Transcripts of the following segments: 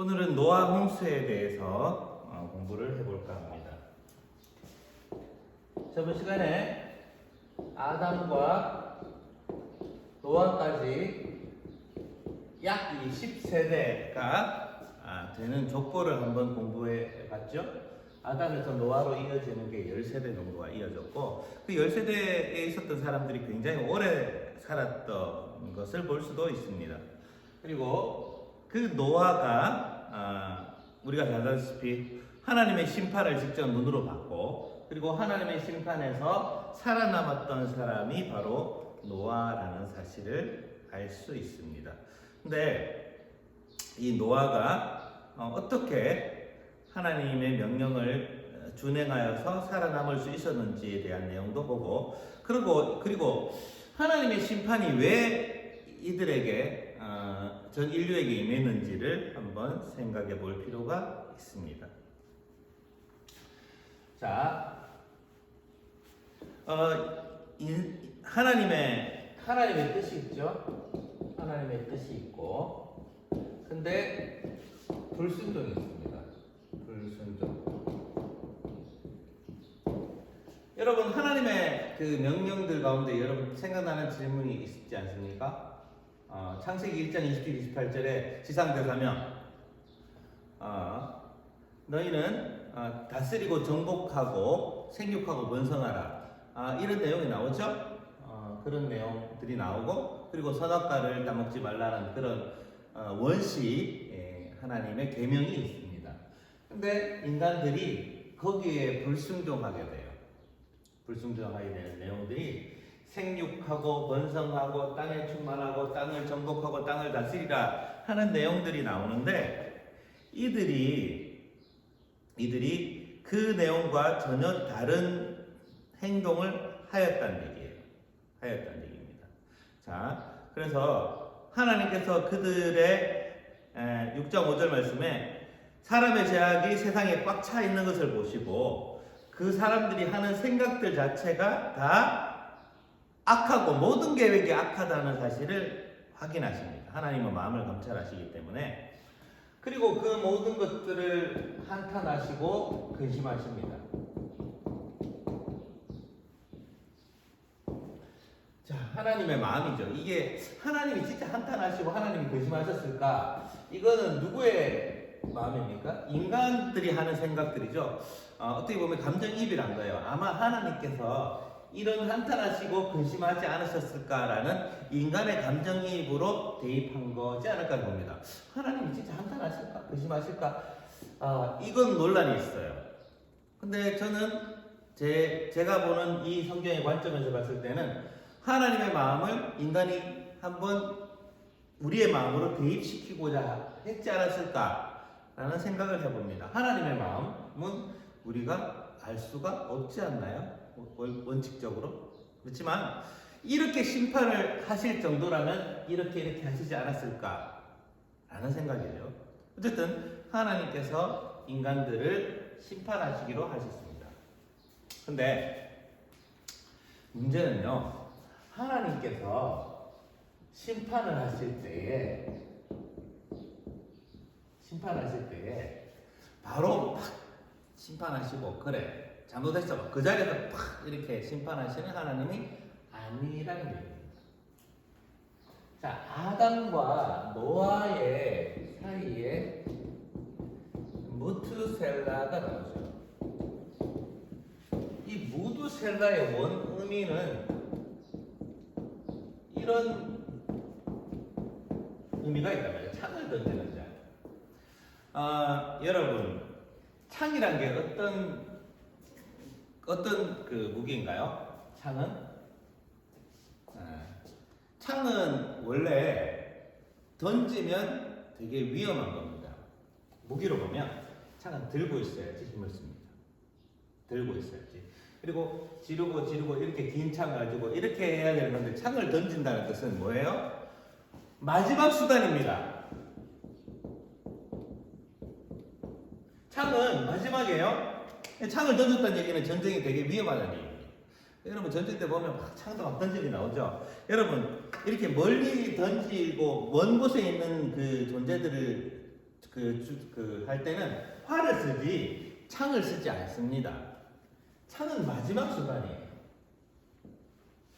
오늘은 노아 홍수에 대해서 공부를 해볼까 합니다. 저번 시간에 아담과 노아까지 약 20세대가 되는 족보를 한번 공부해 봤죠. 아담에서 노아로 이어지는 게 10세대 정도가 이어졌고, 그 10세대에 있었던 사람들이 굉장히 오래 살았던 것을 볼 수도 있습니다. 그리고 그 노아가 우리가 잘 알다시피 하나님의 심판을 직접 눈으로 봤고, 그리고 하나님의 심판에서 살아남았던 사람이 바로 노아라는 사실을 알 수 있습니다. 근데 이 노아가 어떻게 하나님의 명령을 준행하여서 살아남을 수 있었는지에 대한 내용도 보고, 그리고 하나님의 심판이 왜 이들에게 전 인류에게 임했는지를 한번 생각해 볼 필요가 있습니다. 자, 하나님의 뜻이 있죠. 하나님의 뜻이 있고, 근데 불순종이 있습니다. 불순종. 여러분, 하나님의 그 명령들 가운데 여러분 생각나는 질문이 있지 않습니까? 창세기 1장 27, 28절에 지상대사명, 너희는 다스리고 정복하고 생육하고 번성하라, 이런 내용이 나오죠. 그런 내용들이 나오고, 그리고 선악과를 따먹지 말라는 그런 원시 하나님의 계명이 있습니다. 근데 인간들이 거기에 불순종하게 돼요. 불순종하게 되는 내용들이 생육하고 번성하고 땅에 충만하고 땅을 정복하고 땅을 다스리라 하는 내용들이 나오는데, 이들이 그 내용과 전혀 다른 행동을 하였다는 얘기입니다. 자, 그래서 하나님께서 그들의 6장 5절 말씀에 사람의 죄악이 세상에 꽉 차 있는 것을 보시고, 그 사람들이 하는 생각들 자체가 다 악하고 모든 계획이 악하다는 사실을 확인하십니다. 하나님은 마음을 감찰하시기 때문에. 그리고 그 모든 것들을 한탄하시고 근심하십니다. 자, 하나님의 마음이죠. 이게 하나님이 진짜 한탄하시고 하나님이 근심하셨을까? 이거는 누구의 마음입니까? 인간들이 하는 생각들이죠. 어떻게 보면 감정이입이란 거예요. 아마 하나님께서 이런 한탄하시고 근심하지 않으셨을까라는 인간의 감정이입으로 대입한 거지 않을까 봅니다. 하나님이 진짜 한탄하실까? 근심하실까? 이건 논란이 있어요. 근데 저는 제가 보는 이 성경의 관점에서 봤을 때는 하나님의 마음을 인간이 한번 우리의 마음으로 대입시키고자 했지 않았을까라는 생각을 해봅니다. 하나님의 마음은 우리가 알 수가 없지 않나요? 원칙적으로. 그렇지만 이렇게 심판을 하실 정도라면 이렇게 하시지 않았을까라는 생각이죠. 어쨌든 하나님께서 인간들을 심판하시기로 하셨습니다. 근데 문제는요, 하나님께서 심판을 하실 때에 바로 막 심판하시고, 그래 잘못했어 그 자리에서 팍 이렇게 심판하시는 하나님이 아니라는 얘기입니다. 자, 아담과 노아의 사이에 무투셀라가 나오죠. 이 무두셀라의 원 의미는 이런 의미가 있단 말이에요. 창을 던지는 자. 여러분, 창이란 게 어떤 그 무기인가요? 창은 원래 던지면 되게 위험한 겁니다. 무기로 보면 창은 들고 있어야지 힘을 씁니다. 들고 있어야지. 그리고 지르고 이렇게 긴 창을 가지고 이렇게 해야 되는 건데, 창을 던진다는 뜻은 뭐예요? 마지막 수단입니다. 창은 마지막이에요. 창을 던졌다는 얘기는 전쟁이 되게 위험하다는 얘기입니다. 여러분, 전쟁 때 보면 막 창도 막 던지기 나오죠. 여러분, 이렇게 멀리 던지고 먼 곳에 있는 그 존재들을 할 때는 활을 쓰지 창을 쓰지 않습니다. 창은 마지막 수단이에요.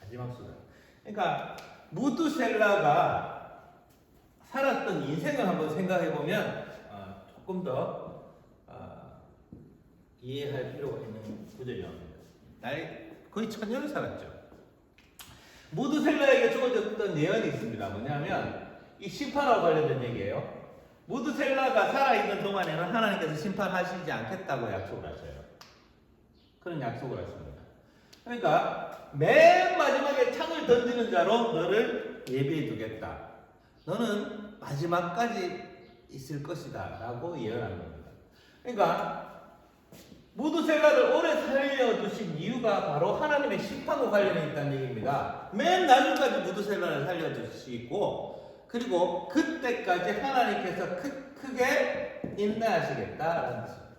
마지막 수단. 그러니까 무두셀라가 살았던 인생을 한번 생각해 보면 조금 더 이해할 필요가 있는 구절이랍니다. 거의 1000년을 살았죠. 무두셀라에게 주어졌던 예언이 있습니다. 뭐냐면 이 심판하고 관련된 얘기예요. 무두셀라가 살아있는 동안에는 하나님께서 심판하시지 않겠다고 약속을 하셔요. 그런 약속을 하십니다. 그러니까 맨 마지막에 창을 던지는 자로 너를 예비해 두겠다. 너는 마지막까지 있을 것이다 라고 예언한 겁니다. 그러니까 무두셀라를 오래 살려두신 이유가 바로 하나님의 심판과 관련이 있다는 얘기입니다. 맨 나중까지 무두셀라를 살려두시고 그리고 그때까지 하나님께서 크게 인내하시겠다라는 뜻입니다.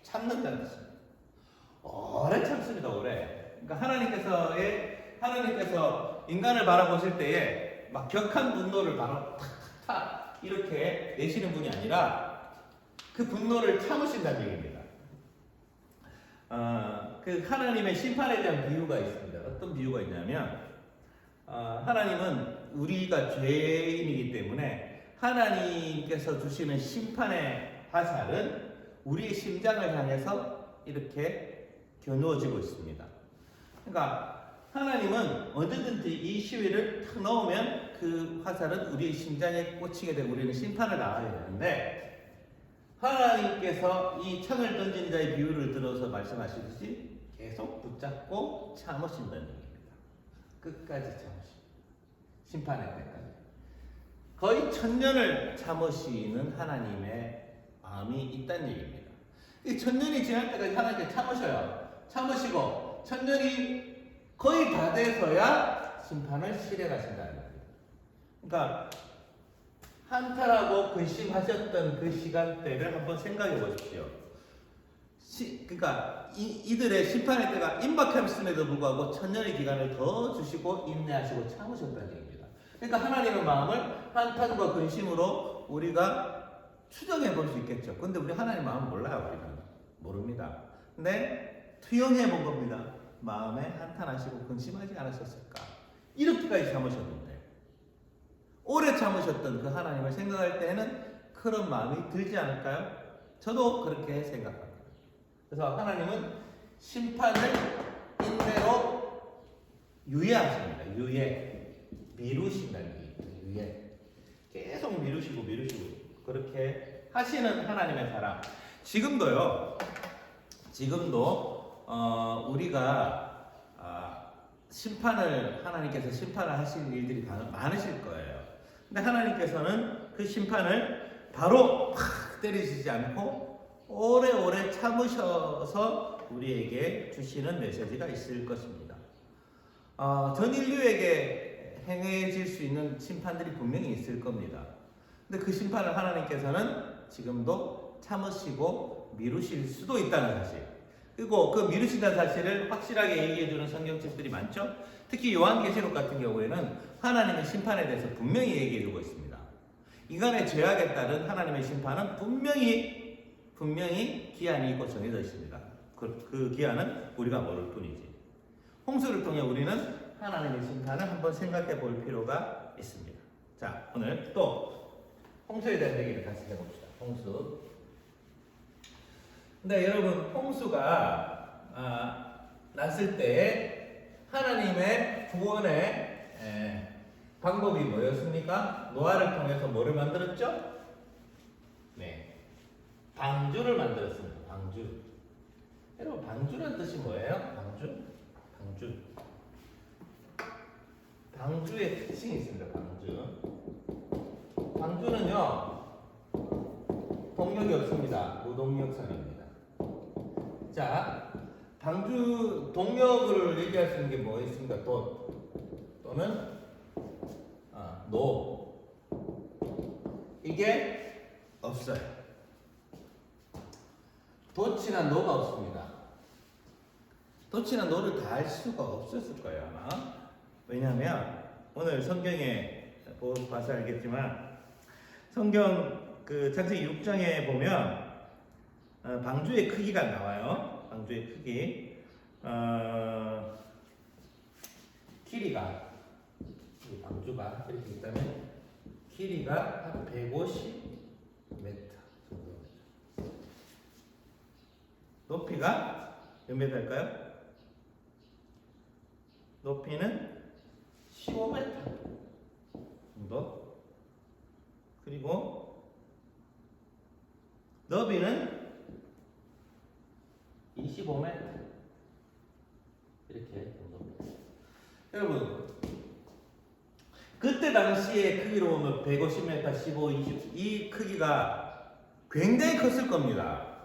참는다는 뜻입니다. 오래 참습니다. 오래. 그러니까 하나님께서 인간을 바라보실 때에 막 격한 분노를 바로 탁탁탁 이렇게 내시는 분이 아니라 그 분노를 참으신다는 얘기입니다. 그 하나님의 심판에 대한 비유가 있습니다. 어떤 비유가 있냐면 하나님은 우리가 죄인이기 때문에 하나님께서 주시는 심판의 화살은 우리의 심장을 향해서 이렇게 겨누어지고 있습니다. 그러니까 하나님은 언제든지 이 시위를 탁 넣으면 그 화살은 우리의 심장에 꽂히게 되고 우리는 심판을 나가야 되는데 하나님께서 이 창을 던진 자의 비유를 들어서 말씀하시듯이 계속 붙잡고 참으신다는 얘기입니다. 끝까지 참으십니다. 심판의 때까지. 거의 1000년을 참으시는 하나님의 마음이 있다는 얘기입니다. 이 1000년이 지날 때까지 하나님께 참으셔요. 참으시고 1000년이 거의 다 돼서야 심판을 실행하신다는 거예요. 그러니까 한탄하고 근심하셨던 그 시간대를 한번 생각해 보십시오. 그러니까 이들의 심판의 때가 임박했음에도 불구하고 1000년의 기간을 더 주시고 인내하시고 참으셨다는 얘기입니다. 그러니까 하나님의 마음을 한탄과 근심으로 우리가 추정해 볼 수 있겠죠. 근데 우리 하나님 마음 몰라요. 우리는 모릅니다. 근데 투영해 본 겁니다. 마음에 한탄하시고 근심하지 않으셨을까? 이렇게까지 참으셨는데 오래 참으셨던 그 하나님을 생각할 때에는 그런 마음이 들지 않을까요? 저도 그렇게 생각합니다. 그래서 하나님은 심판을 인내로 유예하십니다. 미루신다는 얘기입니다. 유예. 계속 미루시고 그렇게 하시는 하나님의 사랑. 지금도 우리가 하나님께서 심판을 하실 일들이 많으실 거예요. 근데 하나님께서는 그 심판을 바로 팍 때리시지 않고 오래오래 참으셔서 우리에게 주시는 메시지가 있을 것입니다. 전 인류에게 행해질 수 있는 심판들이 분명히 있을 겁니다. 근데 그 심판을 하나님께서는 지금도 참으시고 미루실 수도 있다는 사실. 그리고 그 미루신다는 사실을 확실하게 얘기해주는 성경책들이 많죠. 특히 요한계시록 같은 경우에는 하나님의 심판에 대해서 분명히 얘기해주고 있습니다. 인간의 죄악에 따른 하나님의 심판은 분명히 기한이 있고 정해져 있습니다. 그 기한은 우리가 모를 뿐이지. 홍수를 통해 우리는 하나님의 심판을 한번 생각해 볼 필요가 있습니다. 자, 오늘 또 홍수에 대한 얘기를 같이 해봅시다. 홍수. 근데 여러분, 홍수가 났을 때 하나님의 구원의 방법이 뭐였습니까? 노아를 통해서 뭐를 만들었죠? 네, 방주를 만들었습니다. 방주. 여러분, 방주란 뜻이 뭐예요? 방주의 특징이 있습니다. 방주는요 동력이 없습니다. 무동력선입니다. 자, 방주 동력을 얘기할 수 있는 게 뭐 있습니까? 또는 노. 이게 없어요. 돛이나 노가 없습니다. 돛이나 노를 다 할 수가 없었을 거예요, 아마. 왜냐하면 오늘 성경에 봐서 알겠지만 성경 그 창세기 6장에 보면 방주의 크기가 나와요. 방주의 크기. 길이가 이 방주가 이렇게 있다면 길이가 한 150m 정도. 높이가 몇 m일까요? 높이는 15m 정도. 그리고 너비는 25m 이렇게 정도. 여러분 그때 당시의 크기로 보면 150m, 15, 20 이 크기가 굉장히 컸을 겁니다.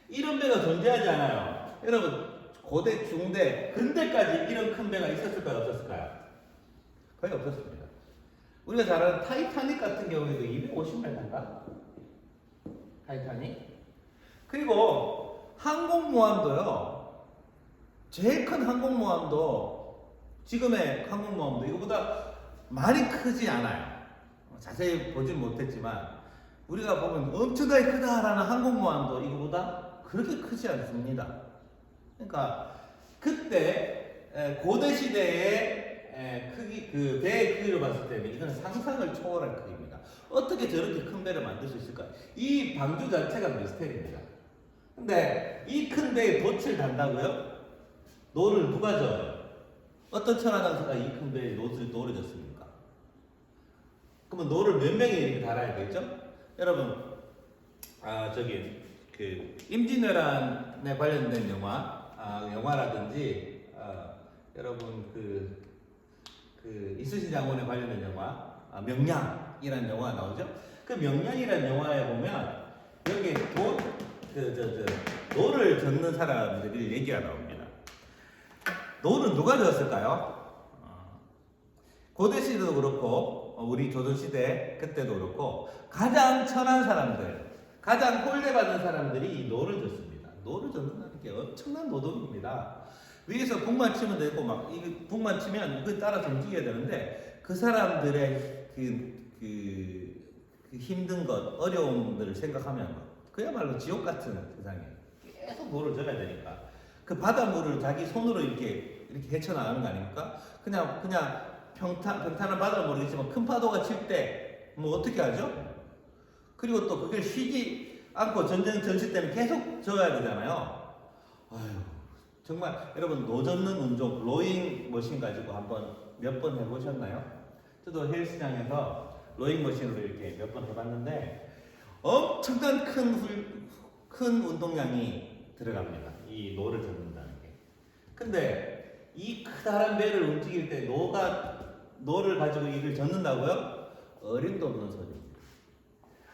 이런 배가 존재하지 않아요. 여러분 고대, 중대, 근대까지 이런 큰 배가 있었을까요? 없었을까요? 거의 없었습니다. 우리가 잘 아는 타이타닉 같은 경우에도 250m인가? 타이타닉. 그리고 항공모함도요. 제일 큰 항공모함도 지금의 항공모함도 이거보다 많이 크지 않아요. 자세히 보진 못했지만 우리가 보면 엄청나게 크다라는 항공모함도 이거보다 그렇게 크지 않습니다. 그러니까 그때 고대 시대의 크기, 그 배의 크기를 봤을 때는 이건 상상을 초월할 크기입니다. 어떻게 저렇게 큰 배를 만들 수 있을까요? 이 방주 자체가 미스테리입니다. 근데 이 큰 배에 돛을 단다고요? 노를 누가 져요? 어떤 천하장사가 이 큰 배에 노를 졌습니까? 그러면 노를 몇 명이 이렇게 달아야겠죠? 여러분, 그 임진왜란에 관련된 영화라든지 여러분 그 이순신 장군에 관련된 영화 명량이라는 영화가 나오죠. 그 명량이라는 영화에 보면 여기 노를 젓는 사람들이 얘기가 나옵니다. 노는 누가 졌을까요? 고대 시대도 그렇고 우리 조선 시대 그때도 그렇고 가장 천한 사람들, 가장 홀대받은 사람들이 이 노를 젓습니다. 노를 젓는다는 게 엄청난 노동입니다. 위에서 북만 치면 되고 막 이거 북만 치면 그 따라서 움직여야 되는데 그 사람들의 그 힘든 것, 어려움들을 생각하면 그야말로 지옥 같은 세상에 계속 노를 져야 되니까 그 바닷물을 자기 손으로 이렇게 헤쳐나가는 거 아닙니까? 그냥 평탄한 바다를 모르겠지만 큰 파도가 칠 때 뭐 어떻게 하죠? 그리고 또 그걸 쉬지 않고 전시 때는 계속 져야 되잖아요. 아유, 정말 여러분 노 젓는 운동, 로잉 머신 가지고 한번 몇 번 해보셨나요? 저도 헬스장에서 로잉 머신으로 이렇게 몇 번 해봤는데 엄청난 큰 운동량이 들어갑니다. 이 노를 젓는다는 게. 근데 이 크다란 배를 움직일 때 노를 가지고 이를 젓는다고요? 어림도 없는 소리입니다.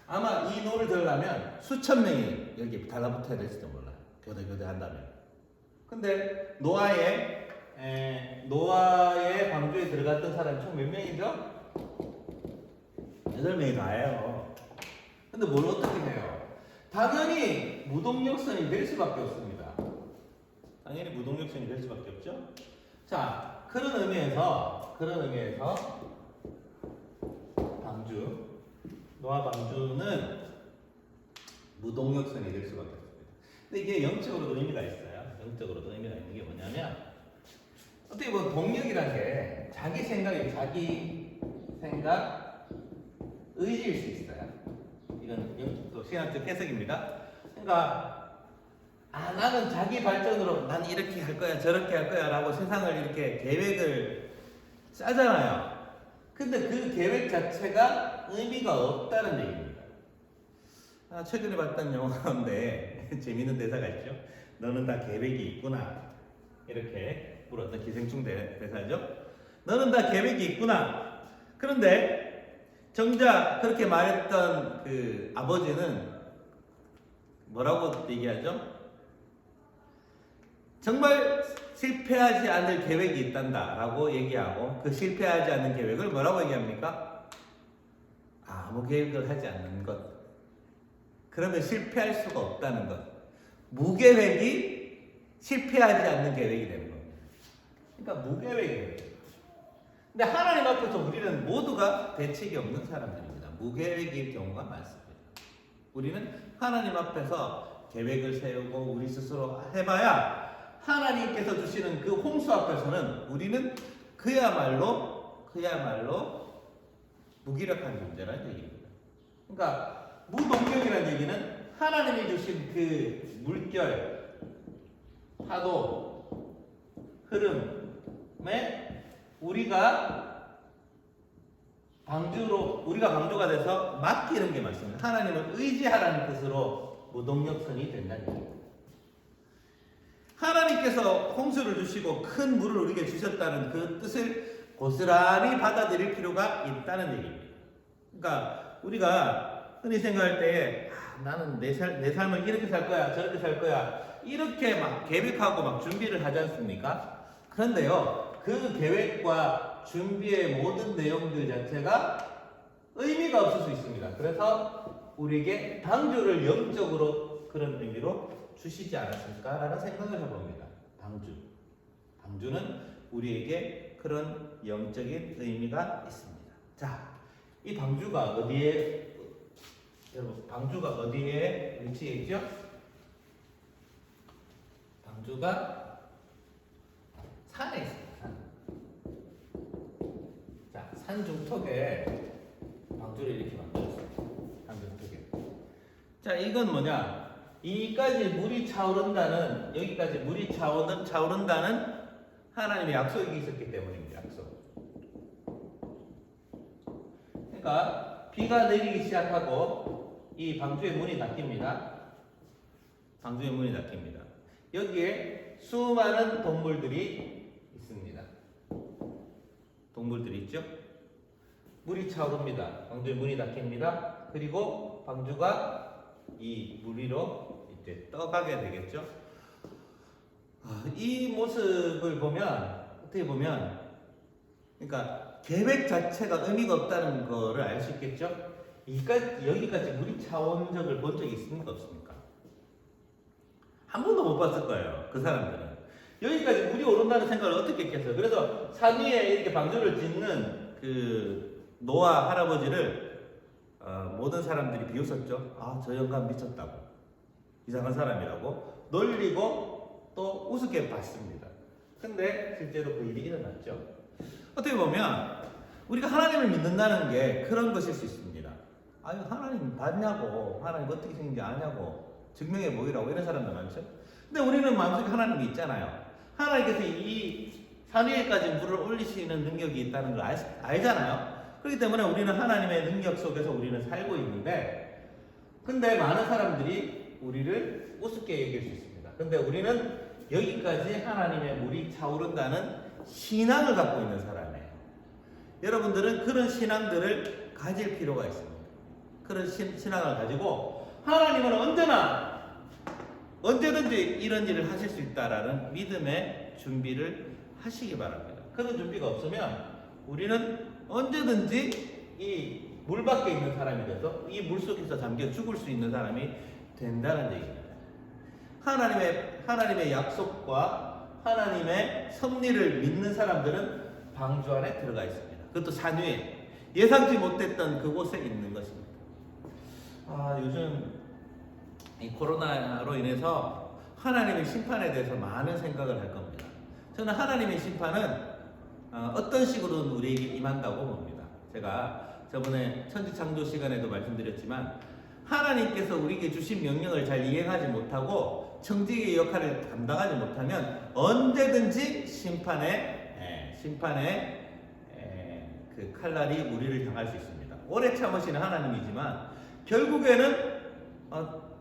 아마 이 노를 들으려면 수천 명이 여기 달라붙어야 될지도 몰라요. 교대 한다면. 근데 노아의 방주에 들어갔던 사람이 총 몇 명이죠? 8명이 다예요. 근데 뭘 어떻게 해요? 당연히 무동력선이 될 수밖에 없습니다. 당연히 무동력선이 될 수밖에 없죠. 자, 그런 의미에서 노아 방주는 무동력선이 될 수밖에 없습니다. 근데 이게 영적으로도 의미가 있어요. 영적으로도 의미가 있는 게 뭐냐면 어떻게 보면 동력이란 게 자기 생각, 의지일 수 있어요. 이건 또 신학적 해석입니다. 그러니까 나는 자기 발전으로 난 이렇게 할 거야 저렇게 할 거야 라고 세상을 이렇게 계획을 짜잖아요. 근데 그 계획 자체가 의미가 없다는 얘기입니다. 최근에 봤던 영화 가운데 재미있는 대사가 있죠. 너는 다 계획이 있구나. 이렇게 물었던 기생충 대사죠. 너는 다 계획이 있구나. 그런데 정작 그렇게 말했던 그 아버지는 뭐라고 얘기하죠? 정말 실패하지 않을 계획이 있단다 라고 얘기하고 그 실패하지 않는 계획을 뭐라고 얘기합니까? 아무 계획을 하지 않는 것. 그러면 실패할 수가 없다는 것. 무계획이 실패하지 않는 계획이 되는 겁니다. 그러니까 무계획이에요. 근데 하나님 앞에서 우리는 모두가 대책이 없는 사람들입니다. 무계획일 경우가 많습니다. 우리는 하나님 앞에서 계획을 세우고 우리 스스로 해봐야 하나님께서 주시는 그 홍수 앞에서는 우리는 그야말로 무기력한 존재라는 얘기입니다. 그러니까 무동력이라는 얘기는 하나님이 주신 그 물결, 파도, 흐름에 우리가 방주가 돼서 맡기는 게 맞습니다. 하나님을 의지하라는 뜻으로 무동력선이 된다는 얘기입니다. 하나님께서 홍수를 주시고 큰 물을 우리에게 주셨다는 그 뜻을 고스란히 받아들일 필요가 있다는 얘기입니다. 그러니까 우리가 흔히 생각할 때 나는 내 삶을 이렇게 살 거야, 저렇게 살 거야, 이렇게 막 계획하고 막 준비를 하지 않습니까? 그런데요, 그 계획과 준비의 모든 내용들 자체가 의미가 없을 수 있습니다. 그래서 우리에게 방주를 영적으로 그런 의미로 주시지 않았을까라는 생각을 해봅니다. 방주는 우리에게 그런 영적인 의미가 있습니다. 자, 이 방주가 어디에 위치해 있죠? 방주가 산에 있습니다. 자, 산 중턱에 방주를 이렇게 만들었어요. 산 중턱에. 자, 이건 뭐냐? 여기까지 물이 차오른다는 하나님의 약속이 있었기 때문입니다. 약속. 그러니까 비가 내리기 시작하고 이 방주의 문이 닫힙니다. 방주의 문이 닫힙니다. 여기에 수많은 동물들이 있습니다. 동물들이 있죠? 물이 차오릅니다. 방주의 문이 닫힙니다. 그리고 방주가 이 물 위로 이제 떠가게 되겠죠? 이 모습을 보면, 어떻게 보면, 그러니까 계획 자체가 의미가 없다는 거를 알 수 있겠죠? 여기까지 물이 차온 적을 본 적이 있습니까? 없습니까? 한 번도 못 봤을 거예요. 그 사람들은. 여기까지 물이 오른다는 생각을 어떻게 했겠어요? 그래서 산 위에 이렇게 방주를 짓는 그 노아 할아버지를 모든 사람들이 비웃었죠. 저 영감 미쳤다고. 이상한 사람이라고. 놀리고 또 우습게 봤습니다. 근데 실제로 그 일이 일어났죠. 어떻게 보면 우리가 하나님을 믿는다는 게 그런 것일 수 있습니다. 하나님 봤냐고, 하나님 어떻게 생긴지 아냐고, 증명해 보이라고 이런 사람들 많죠. 근데 우리는 마음속에 하나님이 있잖아요. 하나님께서 이 산 위에까지 물을 올리시는 능력이 있다는 걸 알잖아요. 그렇기 때문에 우리는 하나님의 능력 속에서 우리는 살고 있는데, 근데 많은 사람들이 우리를 우습게 얘기할 수 있습니다. 근데 우리는 여기까지 하나님의 물이 차오른다는 신앙을 갖고 있는 사람이에요. 여러분들은 그런 신앙들을 가질 필요가 있습니다. 그런 신앙을 가지고 하나님은 언제든지 이런 일을 하실 수 있다라는 믿음의 준비를 하시기 바랍니다. 그런 준비가 없으면 우리는 언제든지 이 물 밖에 있는 사람이 돼서 이 물 속에서 잠겨 죽을 수 있는 사람이 된다는 얘기입니다. 하나님의 약속과 하나님의 섭리를 믿는 사람들은 방주 안에 들어가 있습니다. 그것도 산 위에 예상치 못했던 그곳에 있는 것입니다. 요즘 이 코로나로 인해서 하나님의 심판에 대해서 많은 생각을 할 겁니다. 저는 하나님의 심판은 어떤 식으로든 우리에게 임한다고 봅니다. 제가 저번에 천지창조 시간에도 말씀드렸지만 하나님께서 우리에게 주신 명령을 잘 이행하지 못하고 청지기의 역할을 감당하지 못하면 언제든지 심판의 그 칼날이 우리를 향할 수 있습니다. 오래 참으시는 하나님이지만 결국에는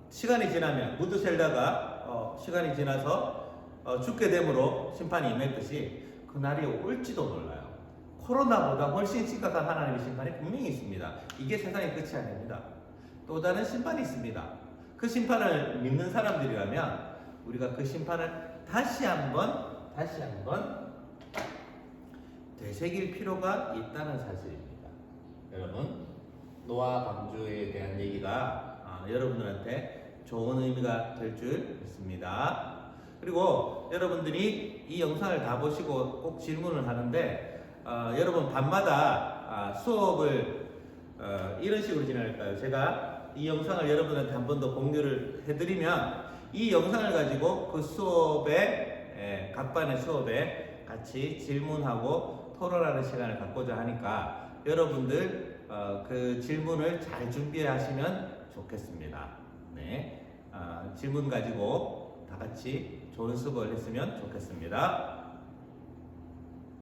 시간이 지나면 무드셀다가 시간이 지나서 죽게 됨으로 심판이 임했듯이 그날이 올지도 몰라요. 코로나보다 훨씬 심각한 하나님의 심판이 분명히 있습니다. 이게 세상의 끝이 아닙니다. 또 다른 심판이 있습니다. 그 심판을 믿는 사람들이라면 우리가 그 심판을 다시 한번 되새길 필요가 있다는 사실입니다. 여러분, 노아 방주에 대한 얘기가 여러분들한테 좋은 의미가 될 줄 믿습니다. 그리고 여러분들이 이 영상을 다 보시고 꼭 질문을 하는데 여러분 밤마다 수업을 이런 식으로 진행할까요? 제가 이 영상을 여러분한테 한 번 더 공유를 해드리면 이 영상을 가지고 그 수업에 각반의 수업에 같이 질문하고 토론하는 시간을 갖고자 하니까 여러분들 그 질문을 잘 준비하시면 좋겠습니다. 네, 질문 가지고 다 같이 좋은 수업을 했으면 좋겠습니다.